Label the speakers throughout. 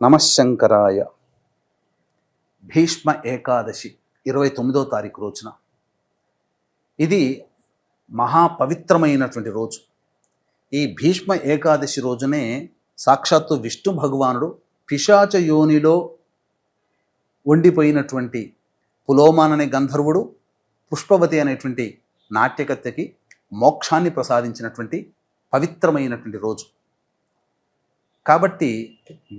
Speaker 1: నమశంకరాయ. భీష్మ ఏకాదశి 29వ తారీఖు రోజున ఇది మహాపవిత్రమైనటువంటి రోజు. ఈ భీష్మ ఏకాదశి రోజునే సాక్షాత్తు విష్ణు భగవానుడు పిశాచ యోనిలో ఉండిపోయినటువంటి పులోమాన్ అనే గంధర్వుడు, పుష్పవతి అనేటువంటి నాట్యకత్తెకి మోక్షాన్ని ప్రసాదించినటువంటి పవిత్రమైనటువంటి రోజు. కాబట్టి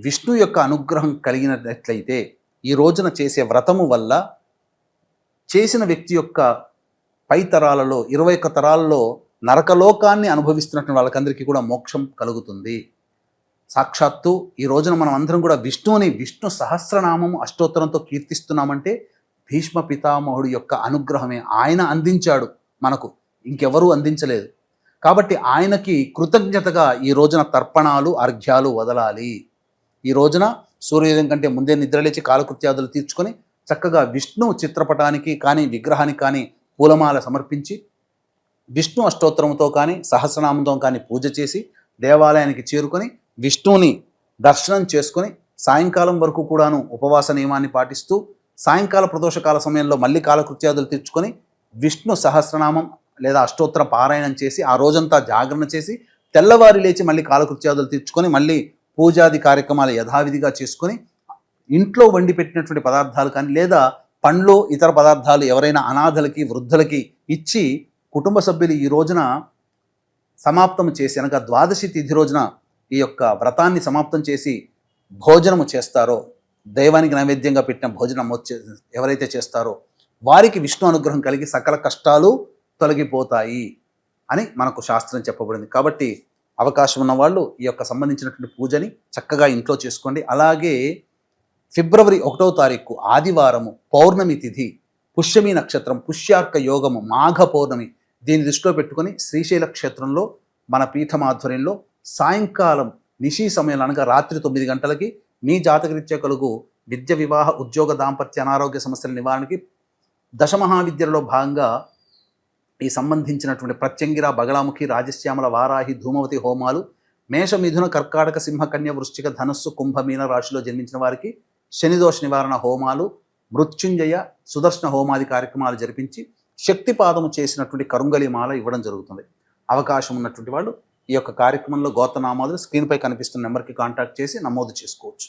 Speaker 1: విష్ణు యొక్క అనుగ్రహం కలిగినట్లయితే ఈ రోజున చేసే వ్రతము వల్ల చేసిన వ్యక్తి యొక్క పై తరాలలో 21 తరాలలో నరకలోకాన్ని అనుభవిస్తున్నటువంటి వాళ్ళకందరికీ కూడా మోక్షం కలుగుతుంది. సాక్షాత్తు ఈ రోజున మనం అందరం కూడా విష్ణు సహస్రనామము అష్టోత్తరంతో కీర్తిస్తున్నామంటే భీష్మ పితామహుడు యొక్క అనుగ్రహమే. ఆయన అందించాడు మనకు, ఇంకెవరూ అందించలేదు. కాబట్టి ఆయనకి కృతజ్ఞతగా ఈ రోజున తర్పణాలు, అర్ఘ్యాలు వదలాలి. ఈ రోజున సూర్యోదయం కంటే ముందే నిద్రలేచి కాలకృత్యాదులు తీర్చుకొని చక్కగా విష్ణు చిత్రపటానికి కానీ విగ్రహానికి కానీ పూలమాల సమర్పించి విష్ణు అష్టోత్తరంతో కానీ సహస్రనామంతో కానీ పూజ చేసి దేవాలయానికి చేరుకొని విష్ణువుని దర్శనం చేసుకొని సాయంకాలం వరకు కూడాను ఉపవాస నియమాన్ని పాటిస్తూ సాయంకాల ప్రదోషకాల సమయంలో మళ్ళీ కాలకృత్యాదులు తీర్చుకొని విష్ణు సహస్రనామం లేదా అష్టోత్తర పారాయణం చేసి ఆ రోజంతా జాగరణ చేసి తెల్లవారి లేచి మళ్ళీ కాలకృత్యాదులు తీర్చుకొని మళ్ళీ పూజాది కార్యక్రమాలు యథావిధిగా చేసుకొని ఇంట్లో వండి పెట్టినటువంటి పదార్థాలు కానీ లేదా పండ్లు ఇతర పదార్థాలు ఎవరైనా అనాథలకి వృద్ధులకి ఇచ్చి కుటుంబ సభ్యులు ఈ రోజున సమాప్తం చేసి అనగా ద్వాదశి తిథి రోజున ఈ యొక్క వ్రతాన్ని సమాప్తం చేసి భోజనము చేస్తారో, దైవానికి నైవేద్యంగా పెట్టిన భోజనం ఎవరైతే చేస్తారో వారికి విష్ణు అనుగ్రహం కలిగి సకల కష్టాలు తొలగిపోతాయి అని మనకు శాస్త్రం చెప్పబడింది. కాబట్టి అవకాశం ఉన్న వాళ్ళు ఈ యొక్క సంబంధించినటువంటి పూజని చక్కగా ఇంట్లో చేసుకోండి. అలాగే ఫిబ్రవరి 1వ తారీఖు ఆదివారము పౌర్ణమి తిథి, పుష్యమి నక్షత్రం, పుష్యార్క యోగము, మాఘ పౌర్ణమి, దీన్ని దృష్టిలో పెట్టుకొని శ్రీశైల క్షేత్రంలో మన పీఠం ఆధ్వర్యంలో సాయంకాలం నిశీ సమయంలో అనగా రాత్రి 9 గంటలకి మీ జాతకరీత్యా కలుగు విద్య, వివాహ, ఉద్యోగ, దాంపత్య, అనారోగ్య సమస్యల నివారణకి దశమహావిద్యలో భాగంగా ఈ సంబంధించినటువంటి ప్రత్యంగిర, బగళాముఖి, రాజశ్యామల, వారాహి, ధూమవతి హోమాలు మేష, మిథున, కర్కాటక, సింహ, కన్య, వృశ్చిక, ధనుస్సు, కుంభ, మీన రాశిలో జన్మించిన వారికి శనిదోష నివారణ హోమాలు, మృత్యుంజయ, సుదర్శన హోమాది కార్యక్రమాలు జరిపించి శక్తిపాదము చేసినటువంటి కరుంగలి మాల ఇవ్వడం జరుగుతుంది. అవకాశం ఉన్నటువంటి వాళ్ళు ఈ యొక్క కార్యక్రమంలో గోత్రనామాలు స్క్రీన్పై కనిపిస్తున్న నెంబర్కి కాంటాక్ట్ చేసి నమోదు చేసుకోవచ్చు.